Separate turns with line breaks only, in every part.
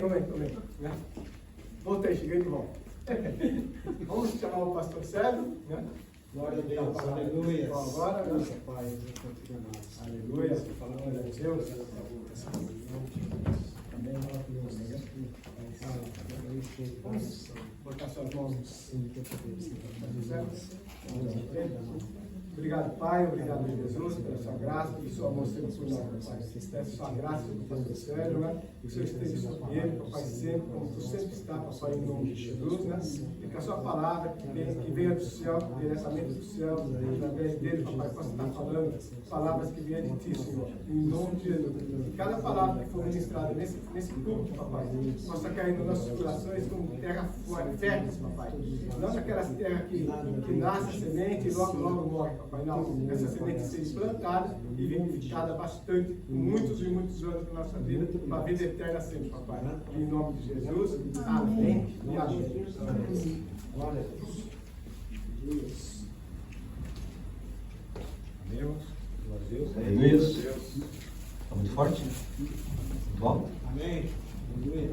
Amém. Né? Voltei, cheguei de volta. Vamos chamar o pastor Sérgio, né?
Glória a Deus, aleluia.
Agora, né?
Nossa Pai,
Aleluia. Falando a Deus.
Amém.
Vamos botar suas mãos. Obrigado, Pai. Obrigado, Jesus, pela sua graça, pelo seu amor sempre por nós, Pai. Peço sua graça sobre o pastor Sérgio, né? Que o Senhor esteja sobre ele, Pai, sempre, como tu sempre está, Pai, em nome de Jesus, né? E que a sua palavra, que venha do céu, diretamente do céu, através dele, Pai, possa estar falando palavras que venham de ti, Senhor. Em nome de Jesus. E cada palavra que for ministrada nesse culto, Papai, possa cair nos nossos corações como terra fértil, Papai. Não daquelas terras que nasce a semente e logo morre, Papai. Não, essa semente seja plantada e vivificada bastante, muitos e muitos anos na nossa vida, para a vida eterna sempre, Papai. Em nome de Jesus. Amém. E amém.
Glória a Deus.
Amém, irmãos?
Glória a Deus.
Aleluia. Está muito forte? Muito bom?
Amém. Aleluia.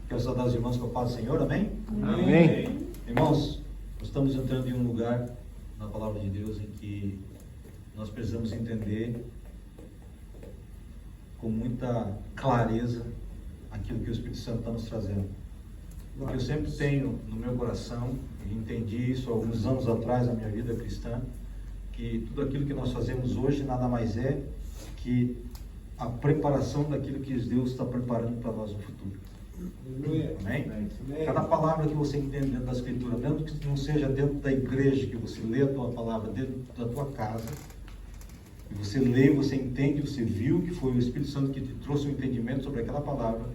Quero saudar os irmãos com a paz do Senhor, amém?
Amém.
Irmãos, nós estamos entrando em um lugar na palavra de Deus em que nós precisamos entender com muita clareza aquilo que o Espírito Santo está nos trazendo. Porque eu sempre tenho no meu coração, e entendi isso há alguns anos atrás na minha vida cristã, que tudo aquilo que nós fazemos hoje nada mais é que a preparação daquilo que Deus está preparando para nós no futuro.
Aleluia.
Amém?
Amém.
Cada palavra que você entende dentro da Escritura, mesmo que não seja dentro da igreja, que você lê a tua palavra dentro da tua casa, e você lê, você entende, você viu que foi o Espírito Santo que te trouxe o entendimento sobre aquela palavra,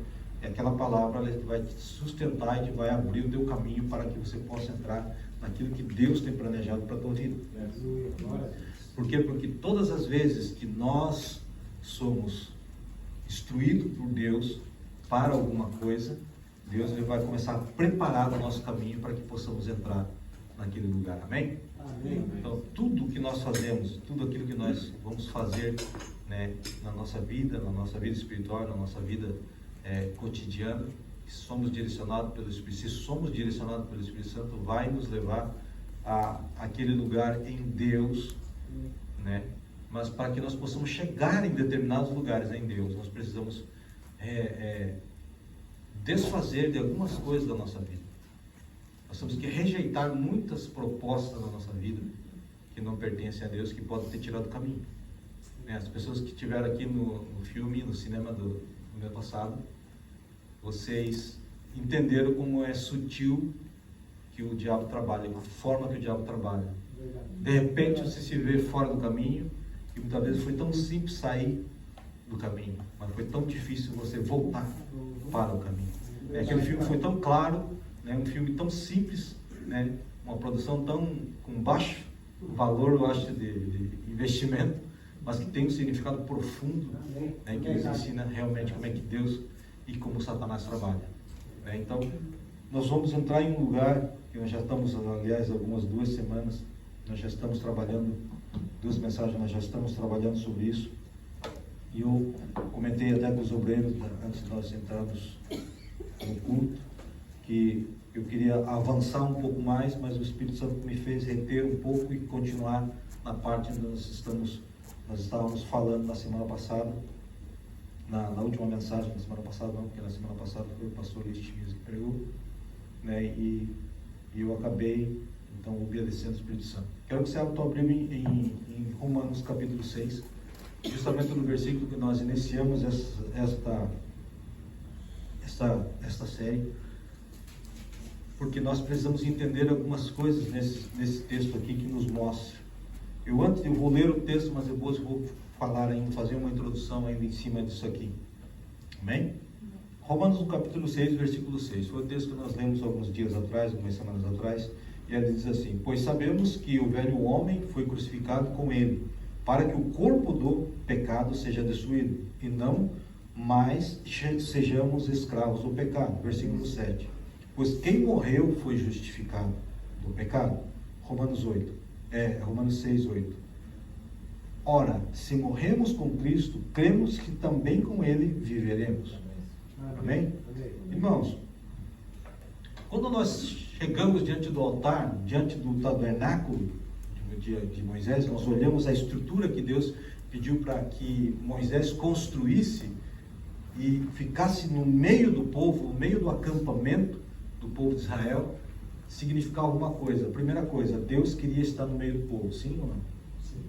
e aquela palavra ela vai te sustentar e vai abrir o teu caminho para que você possa entrar naquilo que Deus tem planejado para a tua vida.
Aleluia. Glória a Deus.
Por quê? Porque todas as vezes que nós somos instruídos por Deus para alguma coisa, Deus ele vai começar a preparar o nosso caminho para que possamos entrar naquele lugar. Amém?
Amém.
Então, tudo que nós fazemos, tudo aquilo que nós vamos fazer, né, na nossa vida espiritual, na nossa vida cotidiana, que somos direcionados pelo Espírito, se somos direcionados pelo Espírito Santo, vai nos levar a aquele lugar em Deus, né? Mas para que nós possamos chegar em determinados lugares em Deus, nós precisamos desfazer de algumas coisas da nossa vida. Nós temos que rejeitar muitas propostas da nossa vida que não pertencem a Deus, que podem ter tirado o caminho. Né? As pessoas que estiveram aqui no filme, no cinema do ano passado, vocês entenderam como é sutil que o diabo trabalha, a forma que o diabo trabalha. De repente você se vê fora do caminho, e muitas vezes foi tão simples sair do caminho, mas foi tão difícil você voltar para o caminho. Aquele filme foi tão claro, né? Um filme tão simples, né? Uma produção tão com baixo valor, eu acho, de investimento, mas que tem um significado profundo, né? Que nos ensina realmente como é que Deus e como Satanás trabalha. Né? Então, nós vamos entrar em um lugar que nós já estamos, aliás, algumas 2 semanas, nós já estamos trabalhando, 2 mensagens, nós já estamos trabalhando sobre isso. E eu comentei até com os obreiros, antes de nós entrarmos no culto, que eu queria avançar um pouco mais, mas o Espírito Santo me fez reter um pouco e continuar na parte onde nós estávamos falando na semana passada, na última mensagem, na semana passada não, porque na semana passada foi o pastor Luiz Timias que pregou, né, e eu acabei, então, obedecendo o Espírito Santo. Quero que você abra a tua Bíblia em Romanos capítulo 6, justamente no versículo que nós iniciamos esta série, porque nós precisamos entender algumas coisas nesse texto aqui que nos mostra. Eu vou ler o texto, mas depois vou falar ainda, fazer uma introdução ainda em cima disso aqui. Amém? Romanos no capítulo 6, versículo 6, foi o texto que nós lemos alguns dias atrás, algumas semanas atrás, e ele diz assim: pois sabemos que o velho homem foi crucificado com ele, para que o corpo do pecado seja destruído, e não mais sejamos escravos do pecado. Versículo 7. Pois quem morreu foi justificado do pecado. Romanos 6, 8. Ora, se morremos com Cristo, cremos que também com Ele viveremos. Amém? Irmãos, quando nós chegamos diante do altar, diante do tabernáculo de Moisés, nós olhamos a estrutura que Deus pediu para que Moisés construísse e ficasse no meio do povo, no meio do acampamento do povo de Israel, significava alguma coisa. A primeira coisa, Deus queria estar no meio do povo, sim ou não? Sim.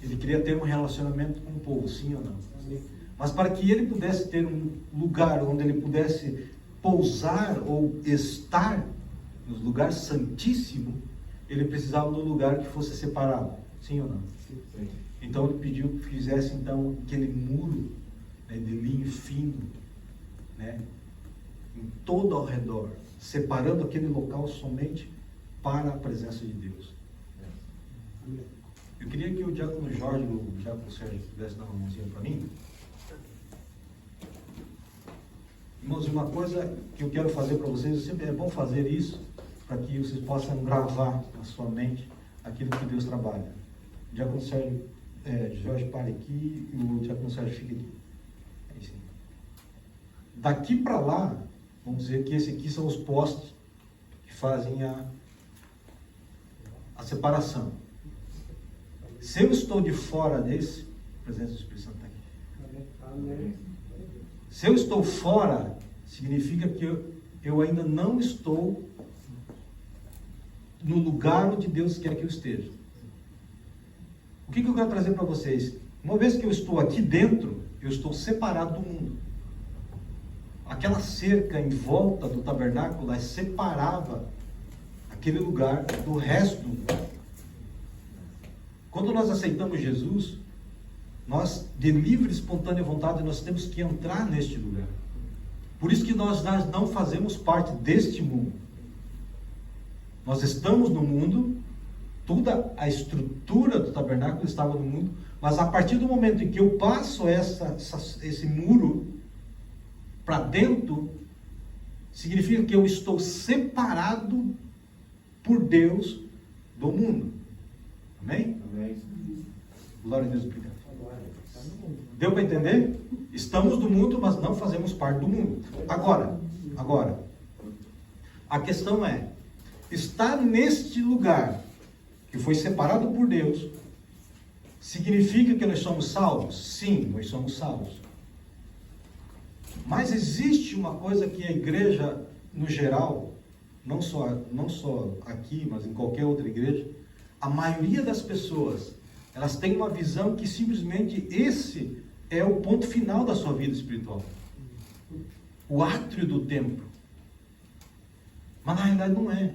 Ele queria ter um relacionamento com o povo, sim ou não? Sim. Mas para que ele pudesse ter um lugar onde ele pudesse pousar ou estar no lugar santíssimo, ele precisava de um lugar que fosse separado, sim ou não? Sim. Então ele pediu que fizesse então aquele muro, né, de linho fino, né, em todo ao redor, separando aquele local somente para a presença de Deus. Eu queria que o diácono Jorge, o diácono Sérgio, pudesse dar uma mãozinha para mim. Irmãos, uma coisa que eu quero fazer para vocês, sempre é bom fazer isso, para que vocês possam gravar na sua mente aquilo que Deus trabalha. O diácono Sérgio, Jorge, pare aqui, e o diácono Sérgio fica aqui. É isso aí. Daqui para lá, vamos dizer que esse aqui são os postes que fazem a separação. Se eu estou de fora desse, a presença do Espírito Santo está aqui. Amém. Se eu estou fora, significa que eu ainda não estou no lugar onde Deus quer que eu esteja. O que eu quero trazer para vocês? Uma vez que eu estou aqui dentro, eu estou separado do mundo. Aquela cerca em volta do tabernáculo separava aquele lugar do resto do mundo. Quando nós aceitamos Jesus, nós, de livre e espontânea vontade, nós temos que entrar neste lugar. Por isso que nós não fazemos parte deste mundo. Nós estamos no mundo, toda a estrutura do tabernáculo estava no mundo, mas a partir do momento em que eu passo esse muro para dentro, significa que eu estou separado por Deus do mundo. Amém? Amém. Glória a Deus, obrigado. Deu para entender? Estamos no mundo, mas não fazemos parte do mundo. Agora, a questão é, estar neste lugar que foi separado por Deus, significa que nós somos salvos? Sim, nós somos salvos. Mas existe uma coisa que a igreja, no geral, não só aqui, mas em qualquer outra igreja, a maioria das pessoas, elas têm uma visão que simplesmente esse é o ponto final da sua vida espiritual. O átrio do templo. Mas na realidade não é.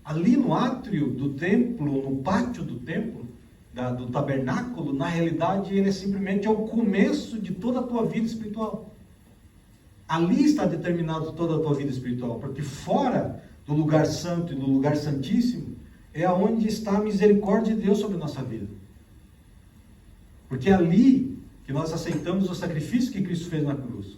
Ali no átrio do templo, no pátio do templo, do tabernáculo, na realidade ele é simplesmente o começo de toda a tua vida espiritual. Ali está determinado toda a tua vida espiritual, porque fora do lugar santo e do lugar santíssimo, é onde está a misericórdia de Deus sobre a nossa vida. Porque é ali que nós aceitamos o sacrifício que Cristo fez na cruz.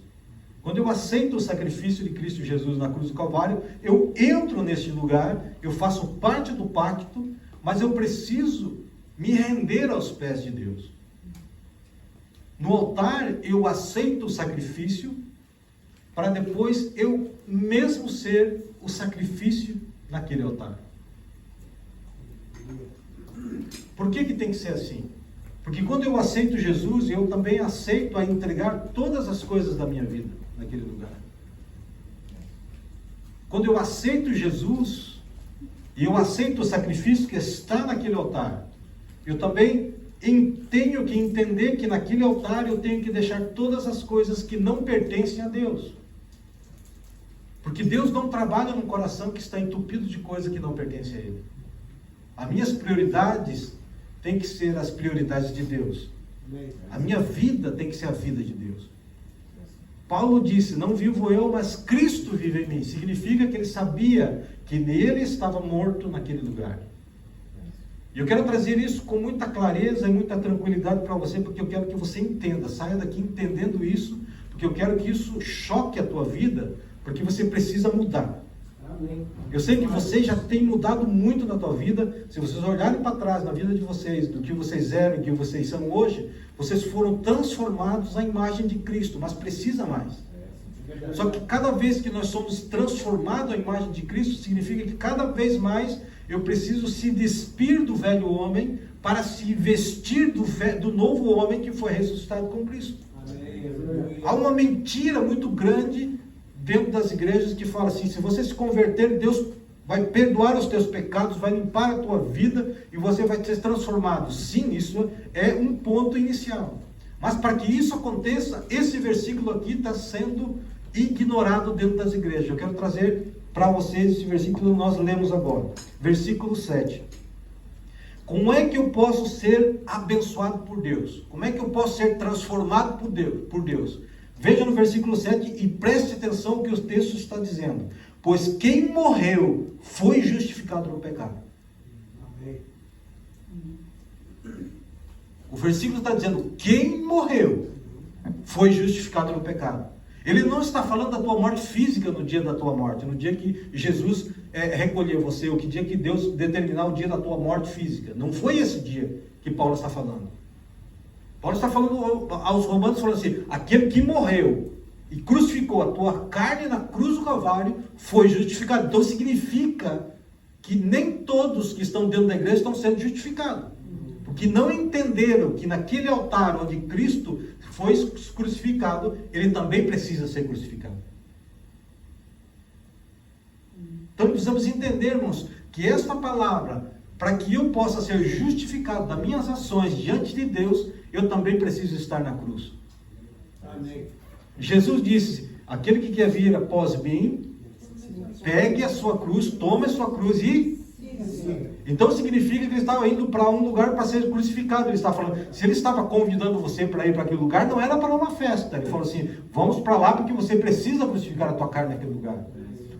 Quando eu aceito o sacrifício de Cristo Jesus na cruz do Calvário, eu entro neste lugar, eu faço parte do pacto, mas eu preciso me render aos pés de Deus. No altar, eu aceito o sacrifício, para depois eu mesmo ser o sacrifício naquele altar. Por que tem que ser assim? Porque quando eu aceito Jesus, eu também aceito a entregar todas as coisas da minha vida naquele lugar. Quando eu aceito Jesus, e eu aceito o sacrifício que está naquele altar, eu também tenho que entender que naquele altar eu tenho que deixar todas as coisas que não pertencem a Deus. Porque Deus não trabalha num coração que está entupido de coisas que não pertencem a Ele. As minhas prioridades têm que ser as prioridades de Deus. A minha vida tem que ser a vida de Deus. Paulo disse, não vivo eu, mas Cristo vive em mim. Significa que ele sabia que nele estava morto naquele lugar. E eu quero trazer isso com muita clareza e muita tranquilidade para você, porque eu quero que você entenda, saia daqui entendendo isso, porque eu quero que isso choque a tua vida, porque você precisa mudar.
Amém.
Eu sei que você já tem mudado muito na tua vida. Se vocês olharem para trás na vida de vocês, do que vocês eram e do que vocês são hoje, vocês foram transformados à imagem de Cristo, mas precisa mais. Só que cada vez que nós somos transformados à imagem de Cristo, significa que cada vez mais eu preciso se despir do velho homem para se vestir do novo homem que foi ressuscitado com Cristo.
Amém.
Há uma mentira muito grande dentro das igrejas que fala assim: se você se converter, Deus vai perdoar os teus pecados, vai limpar a tua vida e você vai ser transformado. Sim, isso é um ponto inicial. Mas para que isso aconteça, esse versículo aqui está sendo ignorado dentro das igrejas. Eu quero trazer para vocês esse versículo que nós lemos agora. Versículo 7. Como é que eu posso ser abençoado por Deus? Como é que eu posso ser transformado por Deus? Veja no versículo 7 e preste atenção no que o texto está dizendo. Pois quem morreu foi justificado no pecado.
Amém.
O versículo está dizendo: quem morreu foi justificado no pecado. Ele não está falando da tua morte física no dia da tua morte, no dia que Jesus recolher você, ou que dia que Deus determinar o dia da tua morte física. Não foi esse dia que Paulo está falando. Paulo está falando aos romanos, falando assim: aquele que morreu e crucificou a tua carne na cruz do Calvário foi justificado. Então significa que nem todos que estão dentro da igreja estão sendo justificados, porque não entenderam que naquele altar onde Cristo foi crucificado, ele também precisa ser crucificado. Então precisamos entender, irmãos, que esta palavra, para que eu possa ser justificado das minhas ações diante de Deus, eu também preciso estar na cruz.
Amém.
Jesus disse: aquele que quer vir após mim, pegue a sua cruz, tome a sua cruz e... Então significa que ele estava indo para um lugar para ser crucificado. Ele estava falando, se ele estava convidando você para ir para aquele lugar, não era para uma festa. Ele falou assim: vamos para lá porque você precisa crucificar a tua carne naquele lugar.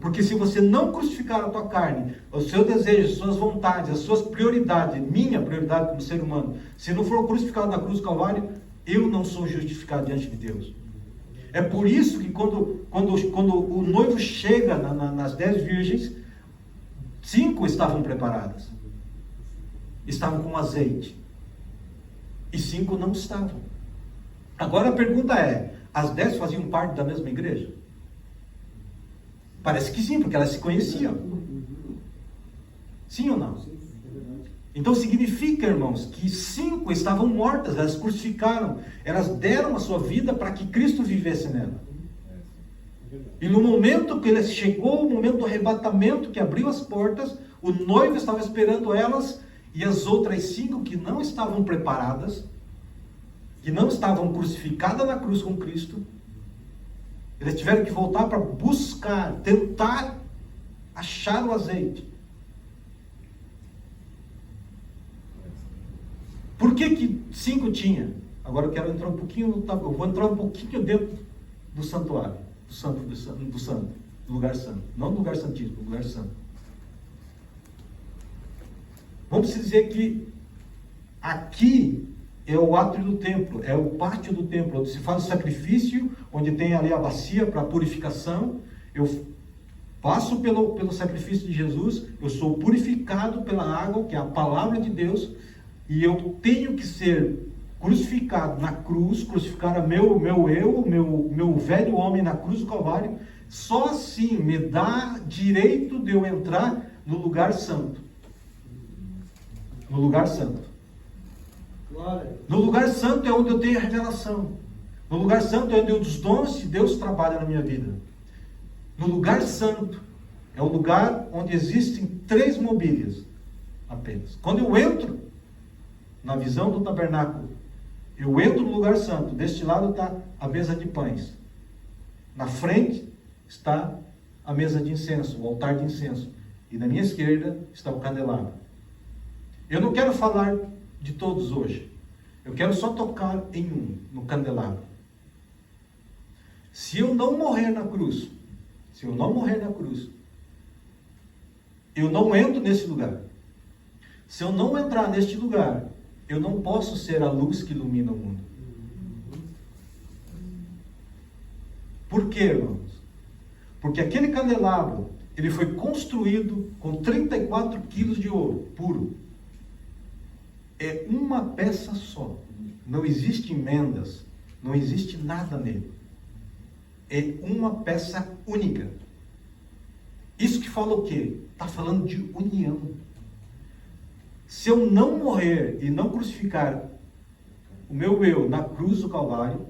Porque se você não crucificar a tua carne, os seus desejos, as suas vontades, as suas prioridades, minha prioridade como ser humano, se não for crucificado na cruz do Calvário, eu não sou justificado diante de Deus. É por isso que quando o noivo chega nas 10 virgens, 5 estavam preparadas, estavam com azeite, e 5 não estavam. Agora a pergunta é: as 10 faziam parte da mesma igreja? Parece que sim, porque elas se conheciam. Sim ou não? Então significa, irmãos, que 5 estavam mortas, elas crucificaram, elas deram a sua vida para que Cristo vivesse nela. E no momento que ele chegou, o momento do arrebatamento, que abriu as portas, o noivo estava esperando elas, e as outras 5 que não estavam preparadas, que não estavam crucificadas na cruz com Cristo, eles tiveram que voltar para buscar, tentar achar o azeite. Por que 5 tinha? Agora eu quero entrar um pouquinho, eu vou entrar um pouquinho dentro do santuário, do lugar santo. Não do lugar santíssimo, do lugar santo. Vamos dizer que aqui é o átrio do templo, é o pátio do templo, onde se faz o sacrifício, onde tem ali a bacia para purificação. Eu passo pelo sacrifício de Jesus, eu sou purificado pela água, que é a palavra de Deus, e eu tenho que ser crucificado na cruz, crucificar o meu velho homem na cruz do Calvário. Só assim me dá direito de eu entrar no lugar santo. No lugar santo. No lugar santo é onde eu tenho a revelação. No lugar santo é onde os dons de Deus trabalham na minha vida. No lugar santo é o lugar onde existem 3 mobílias apenas. Quando eu entro na visão do tabernáculo, eu entro no lugar santo. Deste lado está a mesa de pães. Na frente está a mesa de incenso, o altar de incenso. E na minha esquerda está o candelabro. Eu não quero falar de todos hoje. Eu quero só tocar em um, no candelabro. Se eu não morrer na cruz, eu não entro nesse lugar. Se eu não entrar neste lugar, eu não posso ser a luz que ilumina o mundo. Por quê, irmãos? Porque aquele candelabro ele foi construído com 34 quilos de ouro puro. É uma peça só. Não existe emendas, não existe nada nele. É uma peça única. Isso que fala o quê? Está falando de união. Se eu não morrer e não crucificar o meu eu na cruz do Calvário,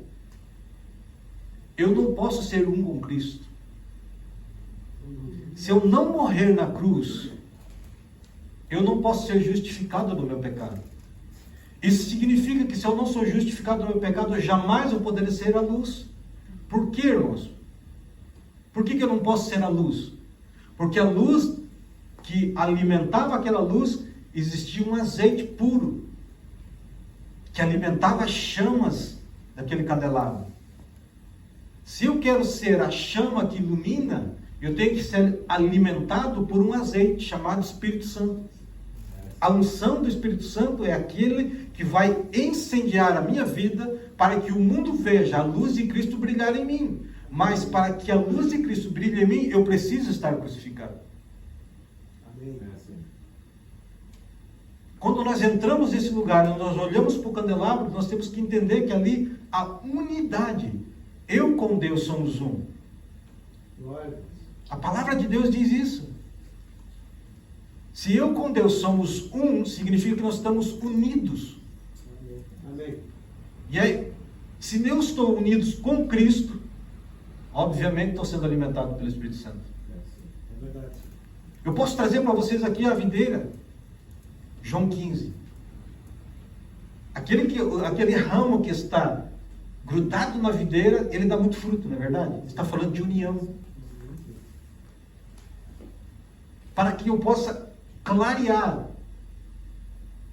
eu não posso ser um com Cristo. Se eu não morrer na cruz, eu não posso ser justificado do meu pecado. Isso significa que se eu não sou justificado do meu pecado, eu jamais vou poder ser a luz. Por quê, irmãos? Por que eu não posso ser a luz? Porque a luz que alimentava aquela luz, existia um azeite puro, que alimentava as chamas daquele candelabro. Se eu quero ser a chama que ilumina, eu tenho que ser alimentado por um azeite chamado Espírito Santo. A unção do Espírito Santo é aquele que vai incendiar a minha vida para que o mundo veja a luz de Cristo brilhar em mim. Mas para que a luz de Cristo brilhe em mim, eu preciso estar crucificado.
Amém.
Quando nós entramos nesse lugar, nós olhamos para o candelabro, nós temos que entender que ali há unidade. Eu com Deus somos um.
Glória.
A palavra de Deus diz isso. Se eu com Deus somos um, significa que nós estamos unidos.
Amém.
E aí, se eu estou unidos com Cristo, obviamente estou sendo alimentado pelo Espírito Santo.
É verdade.
Eu posso trazer para vocês aqui a videira, João 15. Aquele ramo que está grudado na videira, ele dá muito fruto, não é verdade? Está falando de união. Para que eu possa clarear,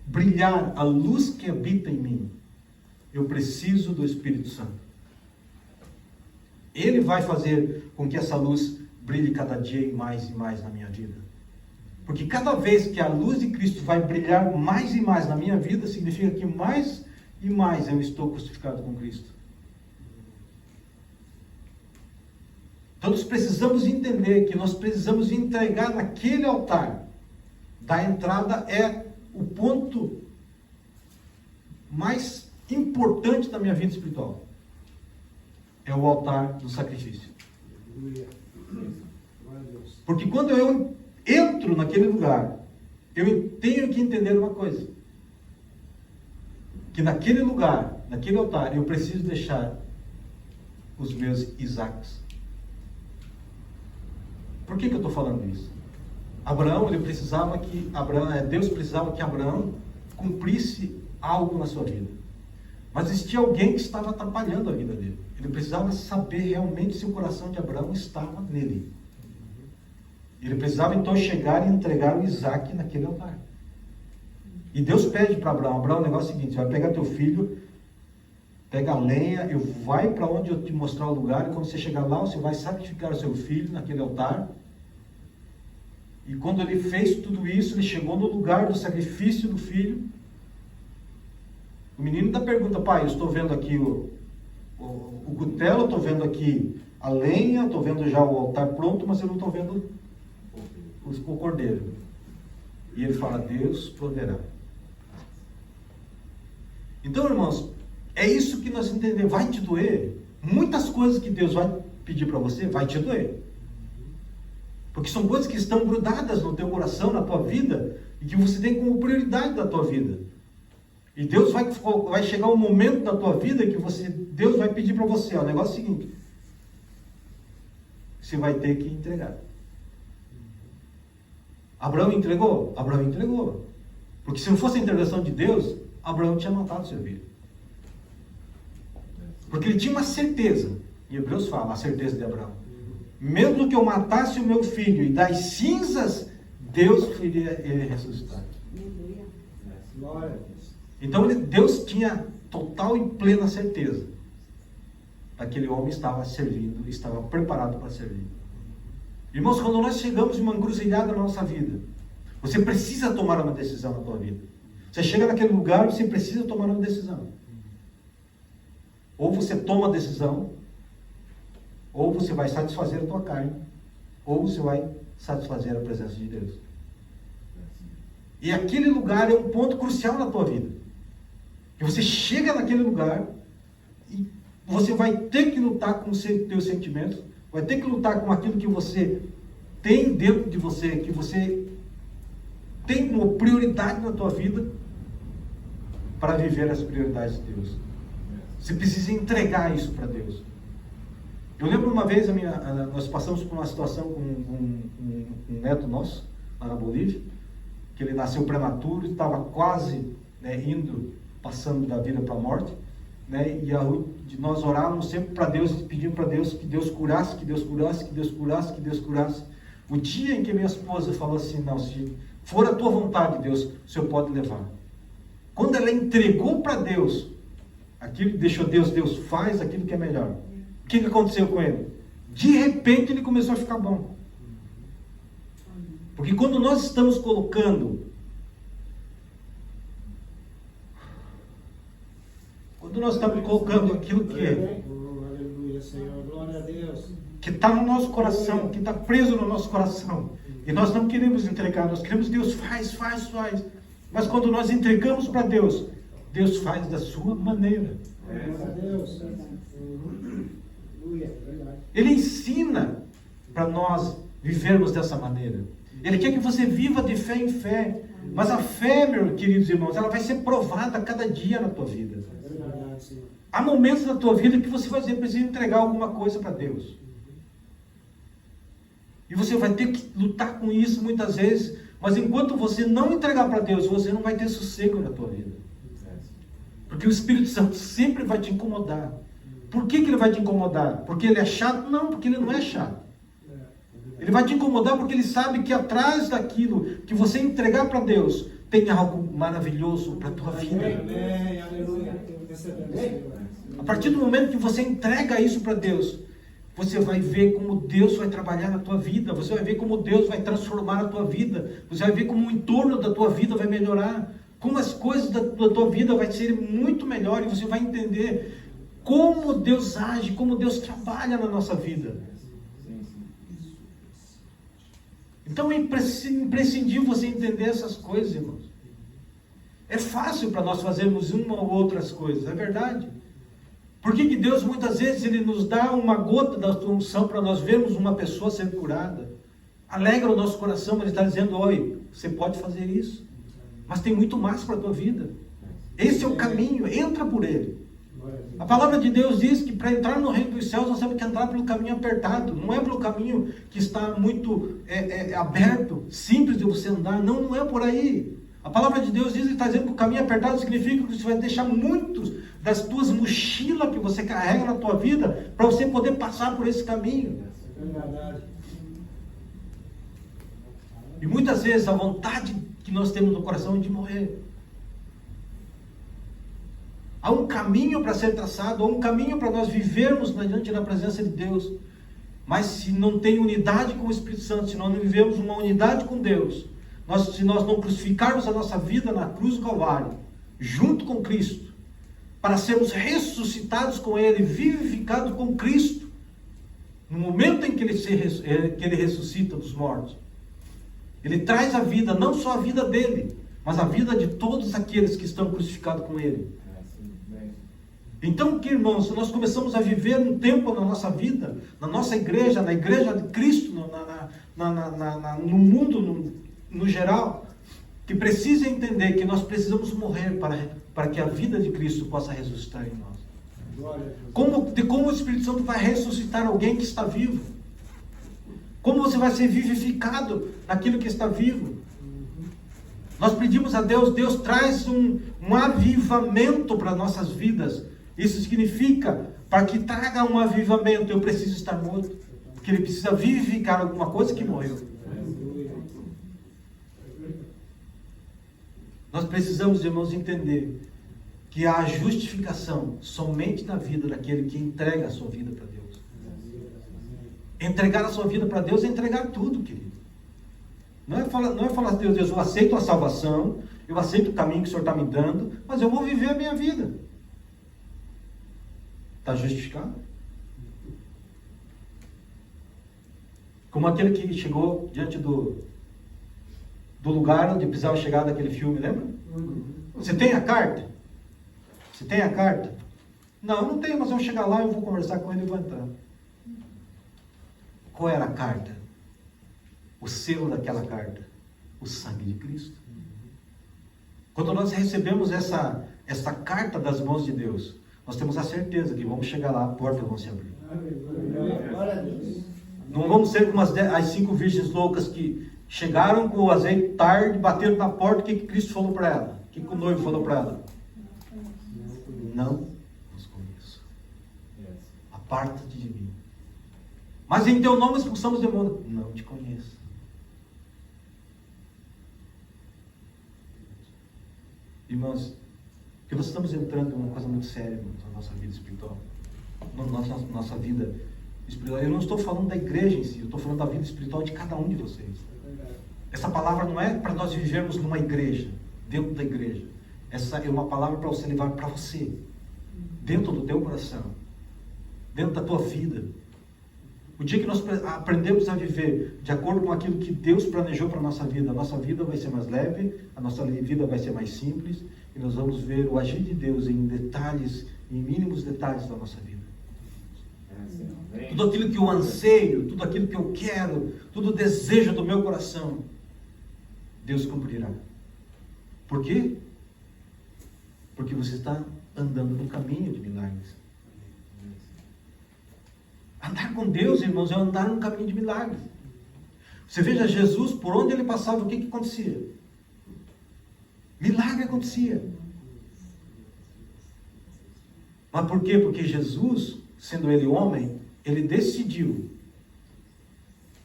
brilhar a luz que habita em mim, eu preciso do Espírito Santo. Ele vai fazer com que essa luz brilhe cada dia e mais na minha vida. Porque cada vez que a luz de Cristo vai brilhar mais e mais na minha vida, significa que mais e mais eu estou crucificado com Cristo. Então nós precisamos entender que nós precisamos entregar naquele altar da entrada, é o ponto mais importante da minha vida espiritual. É o altar do sacrifício.
Aleluia. Glória a Deus.
Porque quando eu entro naquele lugar, eu tenho que entender uma coisa. Que naquele lugar, naquele altar, eu preciso deixar os meus Isaques. Por que eu estou falando isso? Deus precisava que Abraão cumprisse algo na sua vida. Mas existia alguém que estava atrapalhando a vida dele. Ele precisava saber realmente se o coração de Abraão estava nele. Ele precisava então chegar e entregar o Isaque naquele altar. E Deus pede para Abraão: Abraão, o negócio é o seguinte, você vai pegar teu filho, pega a lenha, vai para onde eu te mostrar o lugar, e quando você chegar lá, você vai sacrificar o seu filho naquele altar. E quando ele fez tudo isso, ele chegou no lugar do sacrifício do filho. O menino ainda pergunta: pai, eu estou vendo aqui o cutelo, estou vendo aqui a lenha, estou vendo já o altar pronto, mas eu não estou vendo o cordeiro. E ele fala: Deus proverá. Então, irmãos, é isso que nós entendemos. Vai te doer. Muitas coisas que Deus vai pedir para você, vai te doer. Porque são coisas que estão grudadas no teu coração, na tua vida, e que você tem como prioridade da tua vida. E Deus vai chegar um momento da tua vida que Deus vai pedir para você: o negócio é o seguinte, você vai ter que entregar. Abraão entregou? Abraão entregou. Porque se não fosse a intervenção de Deus, Abraão tinha matado seu filho. Porque ele tinha uma certeza. Em Hebreus fala a certeza de Abraão: mesmo que eu matasse o meu filho e das cinzas, Deus faria ele ressuscitar.
Glória a Deus.
Então Deus tinha total e plena certeza. Aquele homem estava servindo, estava preparado para servir. Irmãos, quando nós chegamos em uma encruzilhada na nossa vida, você precisa tomar uma decisão na tua vida. Você chega naquele lugar, você precisa tomar uma decisão. Ou você toma a decisão, ou você vai satisfazer a tua carne, ou você vai satisfazer a presença de Deus. E aquele lugar é um ponto crucial na tua vida. E você chega naquele lugar e você vai ter que lutar com os teus sentimentos, vai ter que lutar com aquilo que você tem dentro de você, que você tem como prioridade na tua vida, para viver as prioridades de Deus. Você precisa entregar isso para Deus. Eu lembro uma vez, nós passamos por uma situação com um neto nosso, lá na Bolívia, que ele nasceu prematuro, estava quase, né, passando da vida para a morte, né, e nós orávamos sempre para Deus, pedindo para Deus que Deus curasse, que Deus curasse, que Deus curasse, que Deus curasse. O dia em que minha esposa falou assim, não, se for a tua vontade, Deus, o Senhor pode levar. Quando ela entregou para Deus, aquilo que deixou Deus faz aquilo que é melhor. O que aconteceu com ele? De repente ele começou a ficar bom. Porque quando nós estamos colocando, aquilo que
Aleluia, Senhor. Glória a Deus.
que está no nosso coração, que está preso no nosso coração, e nós não queremos entregar, nós queremos Deus faz. Mas quando nós entregamos para Deus, Deus faz da sua maneira.
Glória a Deus. Aleluia, verdade.
Ele ensina para nós vivermos dessa maneira. Ele quer que você viva de fé em fé. Mas a fé, meus queridos irmãos, ela vai ser provada a cada dia na tua vida.
É verdade, Senhor.
Há momentos na tua vida que você vai dizer, precisa entregar alguma coisa para Deus. E você vai ter que lutar com isso muitas vezes. Mas enquanto você não entregar para Deus, você não vai ter sossego na tua vida. Porque o Espírito Santo sempre vai te incomodar. Por que ele vai te incomodar? Porque ele é chato? Não, porque ele não é chato. Ele vai te incomodar porque ele sabe que atrás daquilo que você entregar para Deus, tem algo maravilhoso para a tua vida.
Amém, aleluia.
A partir do momento que você entrega isso para Deus, você vai ver como Deus vai trabalhar na tua vida, você vai ver como Deus vai transformar a tua vida, você vai ver como o entorno da tua vida vai melhorar, como as coisas da tua vida vai ser muito melhor, e você vai entender como Deus age, como Deus trabalha na nossa vida. Então é imprescindível você entender essas coisas, irmãos. É fácil para nós fazermos uma ou outras coisas, é verdade. Por que Deus muitas vezes Ele nos dá uma gota da sua unção para nós vermos uma pessoa ser curada? Alegra o nosso coração, mas Ele está dizendo, oi, você pode fazer isso, mas tem muito mais para a tua vida. Esse é o caminho, entra por ele. A palavra de Deus diz que para entrar no reino dos céus nós temos que entrar pelo caminho apertado, não é pelo caminho que está muito aberto, simples de você andar, não é por aí. A palavra de Deus diz que está dizendo que o caminho apertado significa que você vai deixar muitos das tuas mochilas que você carrega na tua vida para você poder passar por esse caminho. E muitas vezes a vontade que nós temos no coração é de morrer. Há um caminho para ser traçado, há um caminho para nós vivermos diante da presença de Deus. Mas se não tem unidade com o Espírito Santo, se nós não vivemos uma unidade com Deus, se nós não crucificarmos a nossa vida na cruz do Calvário, junto com Cristo, para sermos ressuscitados com Ele, vivificados com Cristo, no momento em que Ele ressuscita dos mortos, Ele traz a vida, não só a vida dele, mas a vida de todos aqueles que estão crucificados com Ele. Então, irmãos, nós começamos a viver um tempo na nossa vida, na nossa igreja, na igreja de Cristo, no mundo no geral, que precisa entender que nós precisamos morrer para que a vida de Cristo possa ressuscitar em nós. Como o Espírito Santo vai ressuscitar alguém que está vivo? Como você vai ser vivificado naquilo que está vivo? Nós pedimos a Deus, Deus traz um avivamento para nossas vidas. Isso significa, para que traga um avivamento, eu preciso estar morto. Porque Ele precisa vivificar alguma coisa que morreu. Nós precisamos, irmãos, entender que há justificação somente na vida daquele que entrega a sua vida para Deus. Entregar a sua vida para Deus é entregar tudo, querido. Não é falar, Deus, eu aceito a salvação, eu aceito o caminho que o Senhor está me dando, mas eu vou viver a minha vida. Está justificado? Como aquele que chegou diante do lugar onde precisava chegar daquele filme, lembra? Você tem a carta? Você tem a carta? Não, não tenho, mas eu vou chegar lá, eu vou conversar com ele e vou entrar. Qual era a carta? O selo daquela carta? O sangue de Cristo. Quando nós recebemos essa carta das mãos de Deus, nós temos a certeza que vamos chegar lá, a porta vai se abrir.
Glória a Deus.
Não vamos ser como as 5 virgens loucas que chegaram com o azeite tarde, bateram na porta. O que Cristo falou para ela? O que o noivo falou para ela? Não os conheço. Aparta-te de mim. Mas em teu nome expulsamos demônios. Não te conheço. Irmãos, que nós estamos entrando numa coisa muito séria, irmãos, na nossa vida espiritual. Na nossa vida espiritual. Eu não estou falando da igreja em si, eu estou falando da vida espiritual de cada um de vocês. Essa palavra não é para nós vivermos numa igreja, dentro da igreja. Essa é uma palavra para você levar para você, dentro do teu coração, dentro da tua vida. O dia que nós aprendemos a viver de acordo com aquilo que Deus planejou para a nossa vida vai ser mais leve, a nossa vida vai ser mais simples, e nós vamos ver o agir de Deus em detalhes, em mínimos detalhes da nossa vida. Tudo aquilo que eu anseio, tudo aquilo que eu quero, tudo o desejo do meu coração, Deus cumprirá. Por quê? Porque você está andando no caminho de milagres. Andar com Deus, irmãos, é andar no caminho de milagres. Você veja Jesus, por onde ele passava, o que acontecia? Milagre acontecia. Mas por quê? Porque Jesus, sendo ele homem, ele decidiu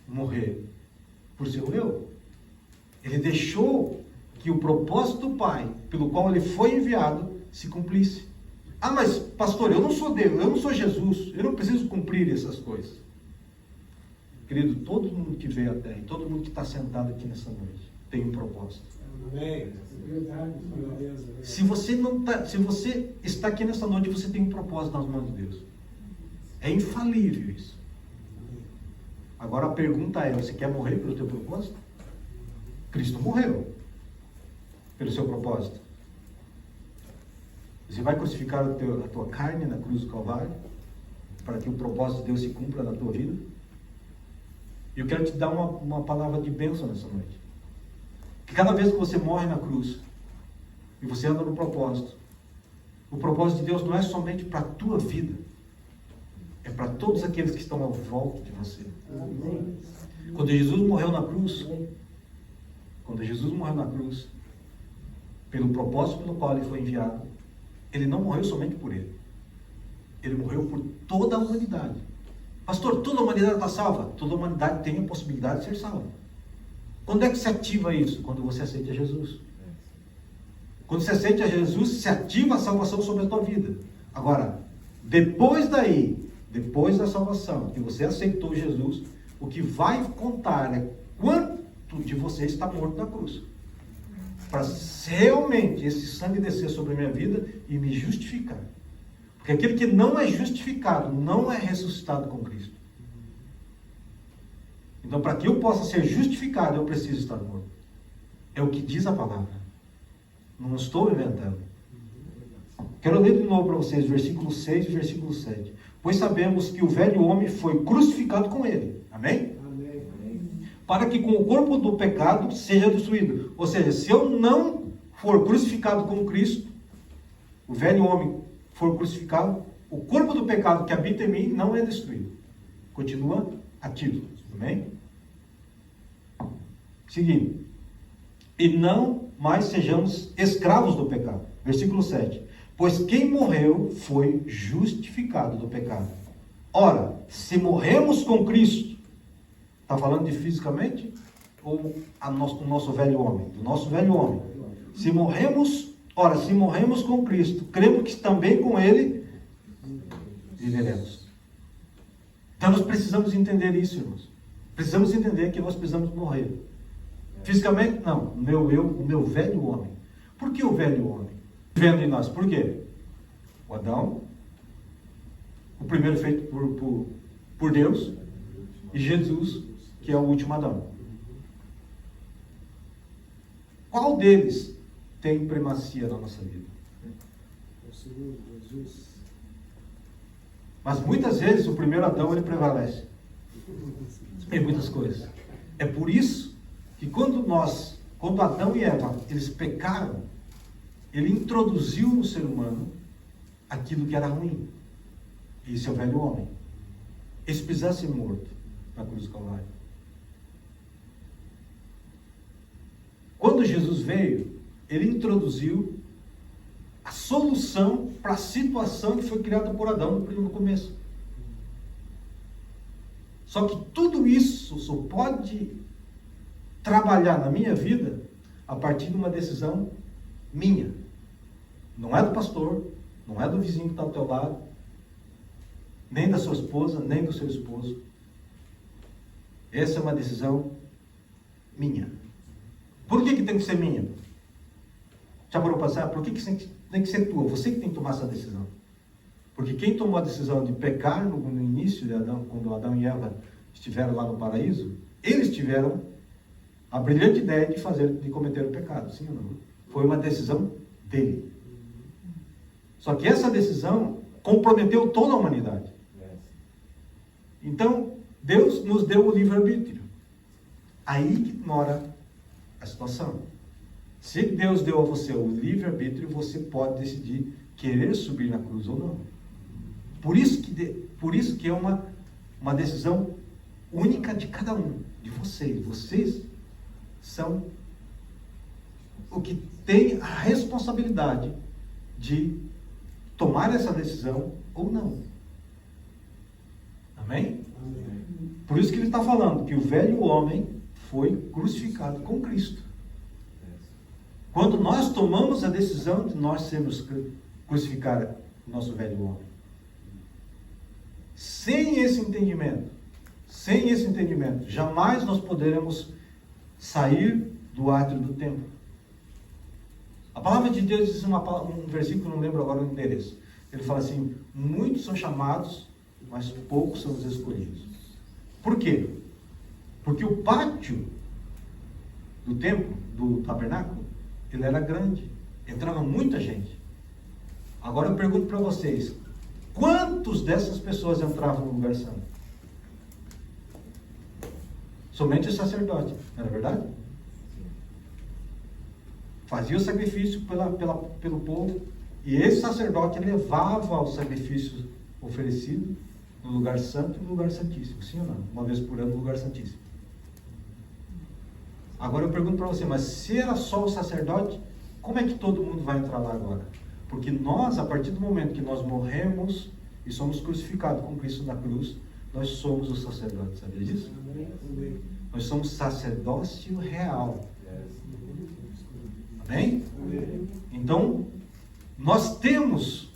morrer por seu eu. Ele deixou que o propósito do Pai, pelo qual ele foi enviado, se cumprisse. Ah, mas pastor, eu não sou Deus, eu não sou Jesus, eu não preciso cumprir essas coisas. Querido, todo mundo que veio até, e todo mundo que está sentado aqui nessa noite, tem um propósito.
Amém.
Se você está aqui nessa noite, você tem um propósito nas mãos de Deus. É infalível isso. Agora a pergunta é, você quer morrer pelo teu propósito? Cristo morreu pelo seu propósito. Você vai crucificar a tua carne na cruz do Calvário para que o propósito de Deus se cumpra na tua vida? E eu quero te dar uma palavra de bênção nessa noite. Que cada vez que você morre na cruz e você anda no propósito, o propósito de Deus não é somente para a tua vida, é para todos aqueles que estão à volta de você. Quando Jesus morreu na cruz, pelo propósito pelo qual ele foi enviado, ele não morreu somente por ele. Ele morreu por toda a humanidade. Pastor, toda a humanidade está salva? Toda a humanidade tem a possibilidade de ser salva. Quando é que se ativa isso? Quando você aceita Jesus. Quando você aceita Jesus, se ativa a salvação sobre a tua vida. Agora, depois da salvação, que você aceitou Jesus, o que vai contar é quanto de você está morto na cruz. Para realmente esse sangue descer sobre a minha vida e me justificar. Porque aquele que não é justificado, não é ressuscitado com Cristo. Então, para que eu possa ser justificado, eu preciso estar morto. É o que diz a palavra. Não estou inventando. Quero ler de novo para vocês, versículo 6 e versículo 7. Pois sabemos que o velho homem foi crucificado com ele. Amém? Para que com o corpo do pecado seja destruído. Ou seja, se eu não for crucificado com Cristo, o velho homem for crucificado, o corpo do pecado que habita em mim não é destruído. Continua ativo. Amém? Seguindo. E não mais sejamos escravos do pecado. Versículo 7. Pois quem morreu foi justificado do pecado. Ora, se morremos com Cristo, está falando de fisicamente? Ou o nosso velho homem? Do nosso velho homem. Se morremos com Cristo, cremos que também com Ele viveremos. Então nós precisamos entender isso, irmãos. Precisamos entender que nós precisamos morrer. Fisicamente, não. O meu velho homem. Por que o velho homem? Vendo em nós. Por quê? O Adão, o primeiro feito por Deus, e Jesus, que é o último Adão. Qual deles tem primacia na nossa vida?
O Senhor Jesus.
Mas muitas vezes o primeiro Adão ele prevalece em muitas coisas. É por isso que quando Adão e Eva, eles pecaram, ele introduziu no ser humano aquilo que era ruim. Esse é o velho homem. Esse precisa ser morto na cruz do Calvário. Quando Jesus veio, ele introduziu a solução para a situação que foi criada por Adão no começo. Só que tudo isso só pode trabalhar na minha vida a partir de uma decisão minha. Não é do pastor, não é do vizinho que está ao teu lado, nem da sua esposa, nem do seu esposo. Essa é uma decisão minha. Por que tem que ser minha? Já parou para pensar? Por que tem que ser tua? Você que tem que tomar essa decisão. Porque quem tomou a decisão de pecar no início de Adão, quando Adão e Eva estiveram lá no paraíso, eles tiveram a brilhante ideia de cometer o pecado, sim ou não? Foi uma decisão dele. Só que essa decisão comprometeu toda a humanidade. Então, Deus nos deu o livre-arbítrio. Aí que mora a situação. Se Deus deu a você o livre-arbítrio, você pode decidir querer subir na cruz ou não. Por isso que é uma decisão única de cada um, de vocês. Vocês são o que tem a responsabilidade de tomar essa decisão ou não. Amém?
Amém.
Por isso que ele está falando que o velho homem foi crucificado com Cristo. Quando nós tomamos a decisão de nós sermos crucificar o nosso velho homem. Sem esse entendimento, jamais nós poderemos sair do átrio do templo. A palavra de Deus diz um versículo, não lembro agora o endereço. Ele fala assim: muitos são chamados, mas poucos são os escolhidos. Por quê? Porque o pátio do templo, do tabernáculo, ele era grande, entrava muita gente. Agora eu pergunto para vocês, quantos dessas pessoas entravam no lugar santo? Somente o sacerdote, não era verdade? Fazia o sacrifício pelo povo, e esse sacerdote levava o sacrifício oferecido no lugar santo e no lugar santíssimo, sim ou não? Uma vez por ano no lugar santíssimo. Agora eu pergunto para você, mas se era só o sacerdote, como é que todo mundo vai entrar lá agora? Porque nós, a partir do momento que nós morremos e somos crucificados com Cristo na cruz, nós somos os sacerdotes, sabia disso? Nós somos sacerdócio real. Amém? Então, nós temos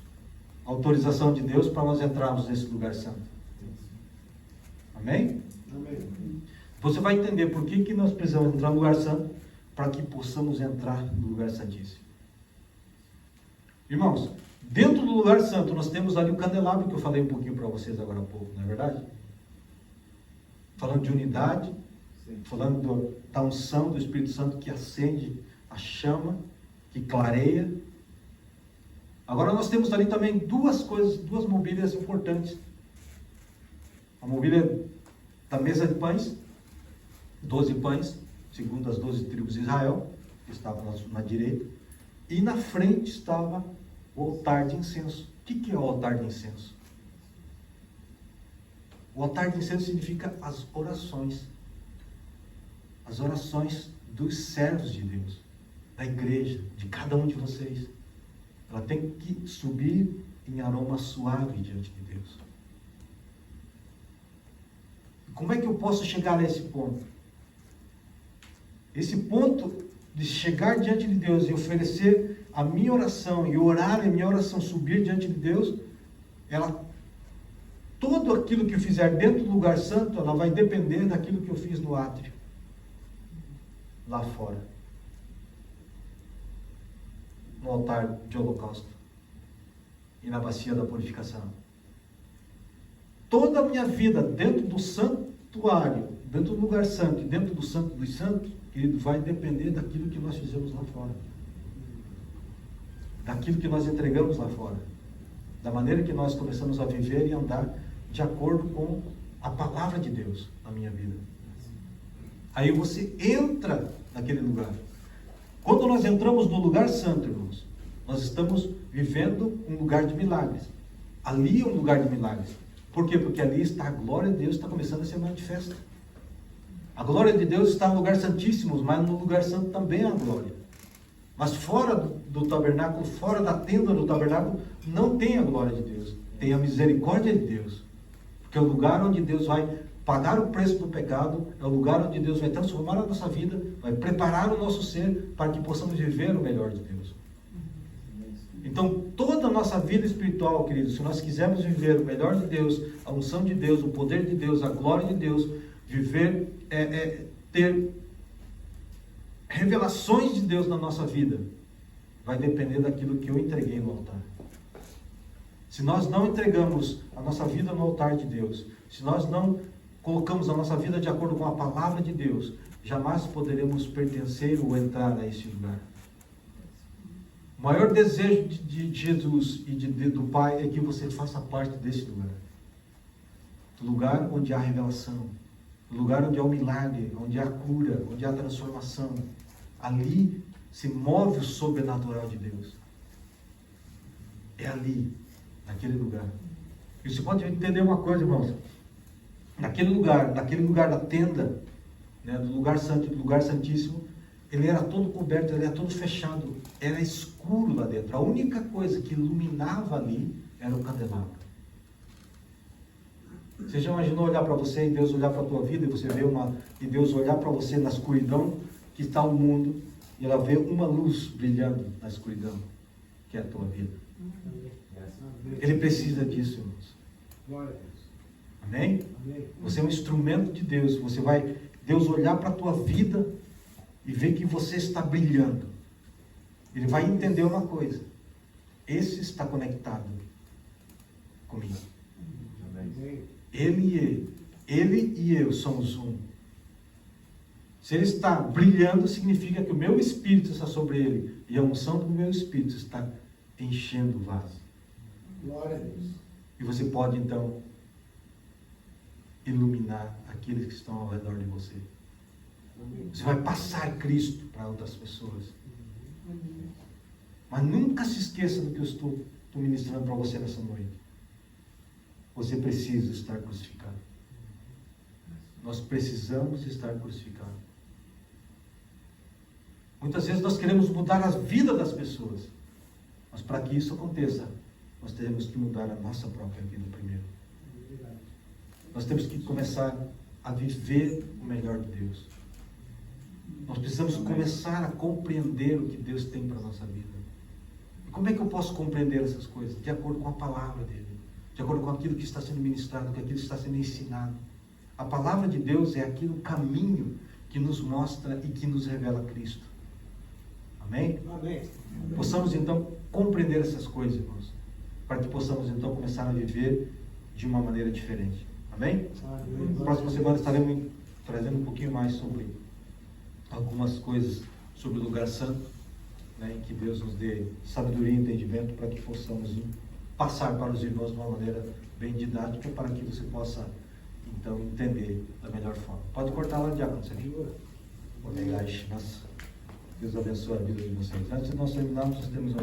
autorização de Deus para nós entrarmos nesse lugar santo. Amém?
Amém.
Você vai entender por que nós precisamos entrar no lugar santo, para que possamos entrar no lugar santíssimo. Irmãos, dentro do lugar santo nós temos ali o candelabro que eu falei um pouquinho para vocês agora há pouco, não é verdade? Falando de unidade, falando da unção do Espírito Santo que acende a chama, que clareia. Agora nós temos ali também duas mobílias importantes. A mobília da mesa de pães, 12 pães, segundo as 12 tribos de Israel, que estava na direita, e na frente estava o altar de incenso. O que é o altar de incenso? O altar de incenso significa as orações dos servos de Deus, da igreja, de cada um de vocês. Ela tem que subir em aroma suave diante de Deus. Como é que eu posso chegar a esse ponto? Esse ponto de chegar diante de Deus e oferecer a minha oração e orar a minha oração, subir diante de Deus, tudo aquilo que eu fizer dentro do lugar santo, ela vai depender daquilo que eu fiz no átrio, lá fora, no altar de holocausto e na bacia da purificação. Toda a minha vida dentro do santuário, dentro do lugar santo e dentro do santo dos santos, querido, vai depender daquilo que nós fizemos lá fora. Daquilo que nós entregamos lá fora. Da maneira que nós começamos a viver e andar de acordo com a palavra de Deus na minha vida. Aí você entra naquele lugar. Quando nós entramos no lugar santo, irmãos, nós estamos vivendo um lugar de milagres. Ali é um lugar de milagres. Por quê? Porque ali está a glória de Deus, está começando a ser manifesta. A glória de Deus está no lugar santíssimo, mas no lugar santo também há a glória. Mas fora do tabernáculo, fora da tenda do tabernáculo, não tem a glória de Deus. Tem a misericórdia de Deus. Porque é o lugar onde Deus vai pagar o preço do pecado, é o lugar onde Deus vai transformar a nossa vida, vai preparar o nosso ser para que possamos viver o melhor de Deus. Então, toda a nossa vida espiritual, queridos, se nós quisermos viver o melhor de Deus, a unção de Deus, o poder de Deus, a glória de Deus, viver, ter revelações de Deus na nossa vida, vai depender daquilo que eu entreguei no altar. Se nós não entregamos a nossa vida no altar de Deus, se nós não colocamos a nossa vida de acordo com a palavra de Deus, jamais poderemos pertencer ou entrar a esse lugar. O maior desejo de Jesus e do Pai é que você faça parte desse lugar. Do lugar onde há revelação, do lugar onde há o milagre, onde há cura, onde há transformação. Ali se move o sobrenatural de Deus. É ali, naquele lugar. E você pode entender uma coisa, irmãos. Naquele lugar da tenda, né, do lugar santo, do lugar santíssimo, ele era todo coberto, ele era todo fechado, era escuro lá dentro. A única coisa que iluminava ali era o candelabro. Você já imaginou olhar para você e Deus olhar para a tua vida e Deus olhar para você na escuridão que está o mundo e ela vê uma luz brilhando na escuridão, que é a tua vida. Ele precisa disso, irmãos.
Glória a Deus.
Amém?
Amém.
Você é um instrumento de Deus. Deus olhar para a tua vida e ver que você está brilhando. Ele vai entender uma coisa. Esse está conectado comigo.
Amém.
Ele e eu somos um. Se ele está brilhando, significa que o meu espírito está sobre ele. E a unção do meu espírito está enchendo o vaso.
Glória a Deus.
E você pode, então, iluminar aqueles que estão ao redor de você.
Amém.
Você vai passar Cristo para outras pessoas. Mas nunca se esqueça do que eu estou ministrando para você nessa noite. Você precisa estar crucificado. Nós precisamos estar crucificados. Muitas vezes nós queremos mudar a vida das pessoas. Mas para que isso aconteça, nós temos que mudar a nossa própria vida primeiro. Nós temos que começar a viver o melhor de Deus. Nós precisamos começar a compreender o que Deus tem para a nossa vida. E como é que eu posso compreender essas coisas? De acordo com a palavra dele. De acordo com aquilo que está sendo ministrado, com aquilo que está sendo ensinado. A palavra de Deus é aquele caminho que nos mostra e que nos revela Cristo. Amém?
Amém.
Possamos então compreender essas coisas, irmãos, para que possamos então começar a viver de uma maneira diferente. Amém?
Amém.
Na próxima semana estaremos trazendo um pouquinho mais sobre algumas coisas sobre o lugar santo, né, em que Deus nos dê sabedoria e entendimento para que possamos passar para os irmãos de uma maneira bem didática, para que você possa então entender da melhor forma. Pode cortar lá, diácono, você viu? Obrigado. Deus abençoe a vida de vocês. Antes de nós terminarmos, nós temos